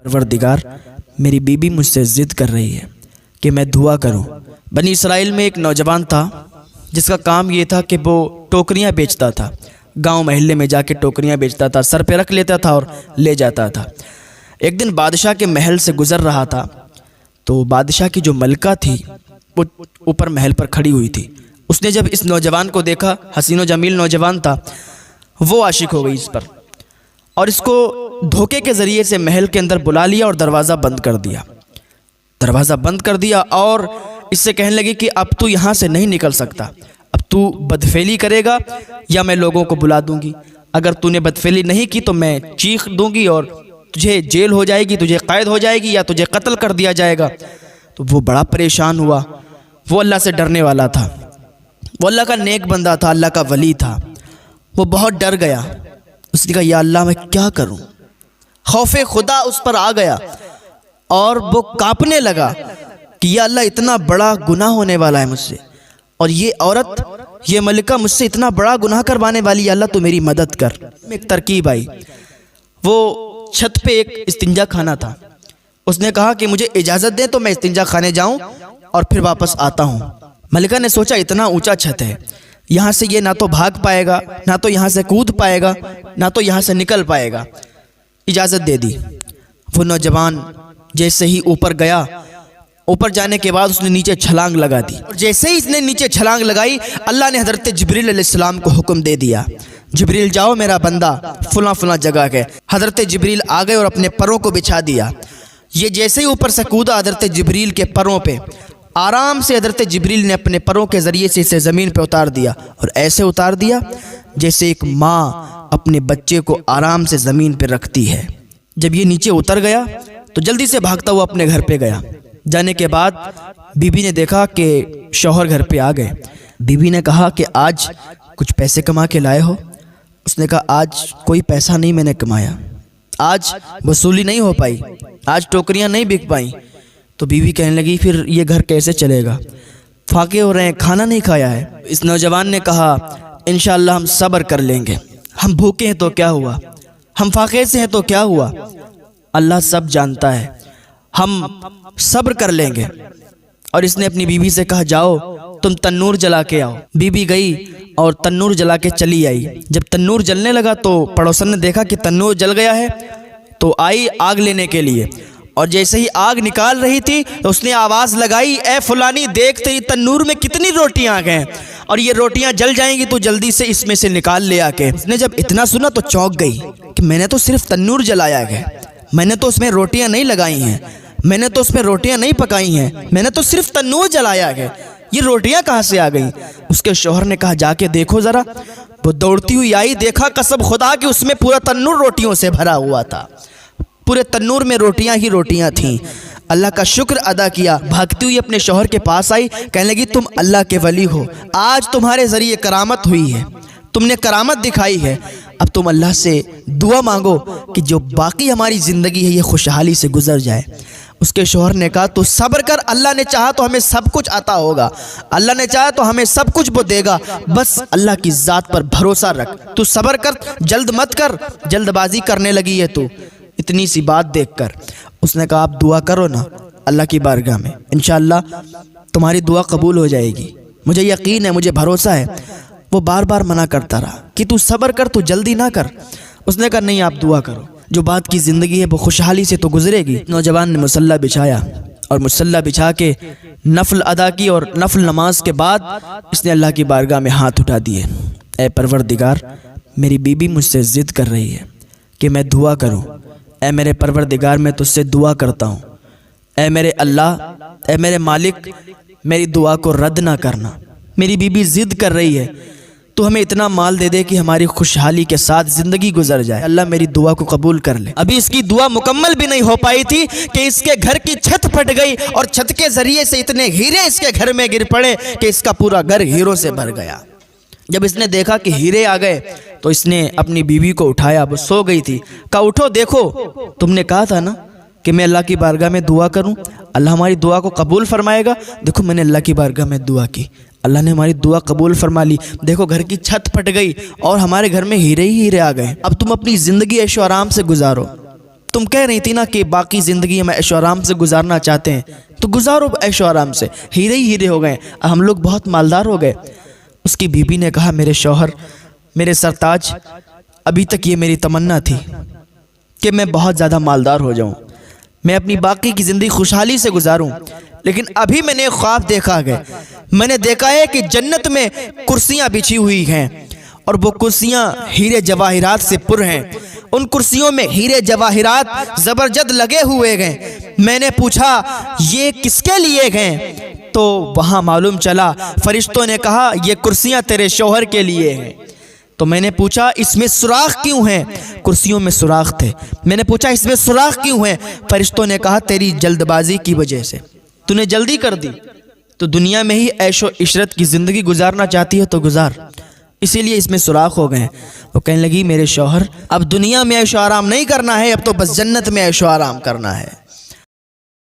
پروردگار میری بیوی مجھ سے ضد کر رہی ہے کہ میں دعا کروں۔ بنی اسرائیل میں ایک نوجوان تھا جس کا کام یہ تھا کہ وہ ٹوکریاں بیچتا تھا، گاؤں محلے میں جا کے ٹوکریاں بیچتا تھا، سر پہ رکھ لیتا تھا اور لے جاتا تھا۔ ایک دن بادشاہ کے محل سے گزر رہا تھا تو بادشاہ کی جو ملکہ تھی وہ اوپر محل پر کھڑی ہوئی تھی۔ اس نے جب اس نوجوان کو دیکھا، حسین و جمیل نوجوان تھا، وہ عاشق ہو گئی اس پر اور اس کو دھوکے کے ذریعے سے محل کے اندر بلا لیا اور دروازہ بند کر دیا اور اس سے کہنے لگی کہ اب تو یہاں سے نہیں نکل سکتا، اب تو بدفعلی کرے گا یا میں لوگوں کو بلا دوں گی، اگر تو نے بدفعلی نہیں کی تو میں چیخ دوں گی اور تجھے جیل ہو جائے گی، تجھے قید ہو جائے گی یا تجھے قتل کر دیا جائے گا۔ تو وہ بڑا پریشان ہوا، وہ اللہ سے ڈرنے والا تھا، وہ اللہ کا نیک بندہ تھا، اللہ کا ولی تھا، وہ بہت ڈر گیا۔ اس نے کہا یا اللہ میں کیا کروں؟ خوف خدا اس پر آ گیا اور وہ کانپنے لگا کہ یا اللہ اتنا بڑا گناہ ہونے والا ہے مجھ سے، اور یہ عورت، یہ ملکہ مجھ سے اتنا بڑا گناہ کروانے والی، یا اللہ تو میری مدد کر۔ ایک ترکیب آئی، وہ چھت پہ ایک استنجا خانہ تھا، اس نے کہا کہ مجھے اجازت دیں تو میں استنجا خانے جاؤں اور پھر واپس آتا ہوں۔ ملکہ نے سوچا اتنا اونچا چھت ہے، یہاں سے یہ نہ تو بھاگ پائے گا، نہ تو یہاں سے کود پائے گا، نہ تو یہاں سے نکل پائے گا۔ اجازت دے دی۔ وہ نوجوان جیسے ہی اوپر گیا، اوپر جانے کے بعد اس نے نیچے چھلانگ لگا دی، اور جیسے ہی اس نے نیچے چھلانگ لگائی، اللہ نے حضرت جبریل علیہ السلام کو حکم دے دیا، جبریل جاؤ میرا بندہ فلاں فلاں جگہ کے۔ حضرت جبریل آ گئے اور اپنے پروں کو بچھا دیا۔ یہ جیسے ہی اوپر سے کودا حضرت جبریل کے پروں پہ، آرام سے حضرت جبریل نے اپنے پروں کے ذریعے سے اسے زمین پہ اتار دیا، اور ایسے اتار دیا جیسے ایک ماں اپنے بچے کو آرام سے زمین پہ رکھتی ہے۔ جب یہ نیچے اتر گیا تو جلدی سے بھاگتا ہوا اپنے گھر پہ گیا۔ جانے کے بعد بی بی نے دیکھا کہ شوہر گھر پہ آ گئے۔ بی بی نے کہا کہ آج کچھ پیسے کما کے لائے ہو؟ اس نے کہا آج کوئی پیسہ نہیں میں نے کمایا، آج وصولی نہیں ہو پائی، آج ٹوکریاں نہیں بک پائیں۔ تو بیوی کہنے لگی پھر یہ گھر کیسے چلے گا؟ فاقے ہو رہے ہیں، کھانا نہیں کھایا ہے۔ اس نوجوان نے کہا انشاءاللہ ہم صبر کر لیں گے، ہم بھوکے ہیں تو کیا ہوا، ہم فاقے سے ہیں تو کیا ہوا، اللہ سب جانتا ہے، ہم صبر کر لیں گے۔ اور اس نے اپنی بیوی سے کہا جاؤ تم تنور جلا کے آؤ۔ بیوی گئی اور تنور جلا کے چلی آئی۔ جب تنور جلنے لگا تو پڑوسن نے دیکھا کہ تنور جل گیا ہے تو آئی آگ لینے کے لیے، اور جیسے ہی آگ نکال رہی تھی تو اس نے آواز لگائی اے فلانی دیکھ تیری تنور میں کتنی روٹیاں آ گئے ہیں، اور یہ روٹیاں جل جائیں گی تو جلدی سے اس میں سے نکال لے آ کے۔ اس نے جب اتنا سنا تو چونک گئی کہ میں نے تو صرف تنور جلایا ہے، میں نے تو اس میں روٹیاں نہیں لگائی ہیں، میں نے تو اس میں روٹیاں نہیں پکائی ہیں، میں نے تو صرف تنور جلایا ہے، یہ روٹیاں کہاں سے آ گئیں؟ اس کے شوہر نے کہا جا کے دیکھو ذرا۔ وہ دوڑتی ہوئی آئی، دیکھا قسم خدا کہ اس میں پورا تنور روٹیوں سے بھرا ہوا تھا، پورے تنور میں روٹیاں ہی روٹیاں تھیں۔ اللہ کا شکر ادا کیا، بھاگتی ہوئی اپنے شوہر کے پاس آئی، کہنے لگی تم اللہ کے ولی ہو، آج تمہارے ذریعے کرامت ہوئی ہے، تم نے کرامت دکھائی ہے، اب تم اللہ سے دعا مانگو کہ جو باقی ہماری زندگی ہے یہ خوشحالی سے گزر جائے۔ اس کے شوہر نے کہا تو صبر کر، اللہ نے چاہا تو ہمیں سب کچھ عطا ہوگا، اللہ نے چاہا تو ہمیں سب کچھ وہ دے گا، بس اللہ کی ذات پر بھروسہ رکھ، تو صبر کر، جلد مت کر، جلد بازی کرنے لگی ہے تو۔ اتنی سی بات دیکھ کر اس نے کہا آپ دعا کرو نا اللہ کی بارگاہ میں، انشاءاللہ تمہاری دعا قبول ہو جائے گی، مجھے یقین ہے، مجھے بھروسہ ہے۔ وہ بار بار منع کرتا رہا کہ تو صبر کر، تو جلدی نہ کر۔ اس نے کہا نہیں آپ دعا کرو، جو بات کی زندگی ہے وہ خوشحالی سے تو گزرے گی۔ نوجوان نے مصلی بچھایا اور مصلی بچھا کے نفل ادا کی، اور نفل نماز کے بعد اس نے اللہ کی بارگاہ میں ہاتھ اٹھا دیے، اے پروردگار میری بیوی مجھ سے ضد کر رہی ہے کہ میں دعا کروں، اے میرے پروردگار میں تجھ سے دعا کرتا ہوں، اے میرے اللہ، اے میرے مالک میری دعا کو رد نہ کرنا، میری بیوی ضد کر رہی ہے، تو ہمیں اتنا مال دے دے کہ ہماری خوشحالی کے ساتھ زندگی گزر جائے، اللہ میری دعا کو قبول کر لے۔ ابھی اس کی دعا مکمل بھی نہیں ہو پائی تھی کہ اس کے گھر کی چھت پھٹ گئی، اور چھت کے ذریعے سے اتنے ہیرے اس کے گھر میں گر پڑے کہ اس کا پورا گھر ہیروں سے بھر گیا۔ جب اس نے دیکھا کہ ہیرے آ گئے تو اس نے اپنی بیوی کو اٹھایا، وہ سو گئی تھی، کہا اٹھو دیکھو تم نے کہا تھا نا کہ میں اللہ کی بارگاہ میں دعا کروں، اللہ ہماری دعا کو قبول فرمائے گا، دیکھو میں نے اللہ کی بارگاہ میں دعا کی، اللہ نے ہماری دعا قبول فرما لی، دیکھو گھر کی چھت پھٹ گئی اور ہمارے گھر میں ہیرے ہی ہیرے آ گئے، اب تم اپنی زندگی عیش و آرام سے گزارو۔ تم کہہ رہی تھی نا کہ باقی زندگی ہم عیش و آرام سے گزارنا چاہتے ہیں، تو گزارو عیش و آرام سے، ہیرے ہی ہیرے ہو گئے، ہم لوگ بہت مالدار ہو گئے۔ اس کی بیوی نے کہا میرے شوہر، میرے سرتاج، ابھی تک یہ میری تمنا تھی کہ میں بہت زیادہ مالدار ہو جاؤں، میں اپنی باقی کی زندگی خوشحالی سے گزاروں، لیکن ابھی میں نے ایک خواب دیکھا ہے، میں نے دیکھا ہے کہ جنت میں کرسیاں بچھی ہوئی ہیں اور وہ کرسیاں ہیرے جواہرات سے پر ہیں، ان کرسیوں میں ہیرے جواہرات زبرجد لگے ہوئے ہیں۔ میں نے پوچھا یہ کس کے لیے ہیں؟ تو وہاں معلوم چلا فرشتوں نے کہا یہ کرسیاں تیرے شوہر کے لیے ہیں۔ تو میں نے پوچھا اس میں سوراخ کیوں ہیں؟ کرسیوں میں سوراخ تھے۔ میں نے پوچھا اس میں سوراخ کیوں ہیں؟ فرشتوں نے کہا تیری جلد بازی کی وجہ سے، تو نے جلدی کر دی، تو دنیا میں ہی عیش و عشرت کی زندگی گزارنا چاہتی ہے تو گزار، اسی لیے اس میں سوراخ ہو گئے ہیں۔ وہ کہنے لگی میرے شوہر اب دنیا میں عیش و آرام نہیں کرنا ہے، اب تو بس جنت میں عیش و آرام کرنا ہے۔